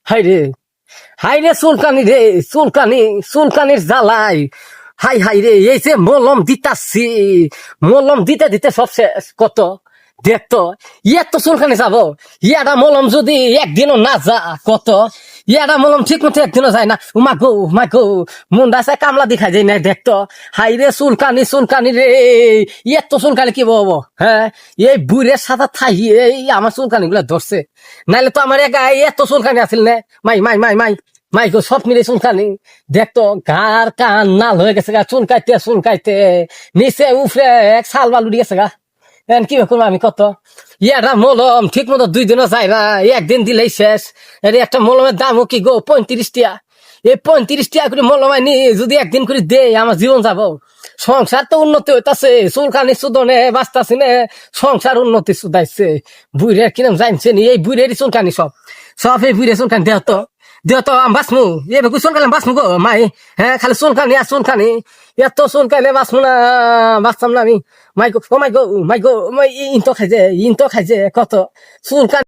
High রে, high রে, চুলকানি রে, চুলকানি, চুলকানির জ্বালাই। হাই হাই রে, এই যে মলম দিতাছি, মলম দিতে দিতে সব শেষ। কত দেখতো ইয়ার তো চুলকানি যাবো, ইয়াটা মলম যদি একদিনও না যা, কত ইয়াটা মলম ঠিক মতো একদিনও যায় না। উমা গো মুন্ডা সে কামলা দেখাই যায় না, দেখতো। হাই রে চুলকানি, চুলকানি রে, ইয়ার তো চুলকানি কি বলবো? হ্যাঁ, এই বুড়ের সাথে থাই এই আমার চুলকানি গুলা ধরছে, নাইলে তো আমার একা এত চুলকানি আছিল না। মাই মাই মাই মাই মাই গো, সব মিলে চুলকানি। দেখতো গার কান নাল হয়ে গেছে গা, চুলকাইতে চুলকাইতে নিচে উফরে এক সাল বাল উঠে গেছে গা। এখন কি করবো আমি কত? ইয়াটা মলম ঠিক মতো 2 দিনও যায় না, একদিন দিলেই শেষ। এর একটা মলমের দামও কি গো 35 টাকা। এই 35 টাকা করে মলম আনি যদি একদিন করে দে, আমার জীবন যাবো। সংসার তো উন্নতি হইতাছে, চুলকানি সুদনে বাঁচতাছি নে, সংসার উন্নতি সুদাইছে। বুড়ের কিরম জানছে নি, এই বুড়েরই চুলকানি সব, সব এই বুড়ে চুলকানি দেহ তো আমি বাঁচমু, এবার চুলকানি বাঁচমু গো মাই। হ্যাঁ, খালি চুলকানি আর চুলকানি, এত চুলকাইলে বাঁচমু না, বাঁচতাম না আমি। মাই গো, ও মাই গো, মাই গো, ইন তো খাইছে কত চুলকানি।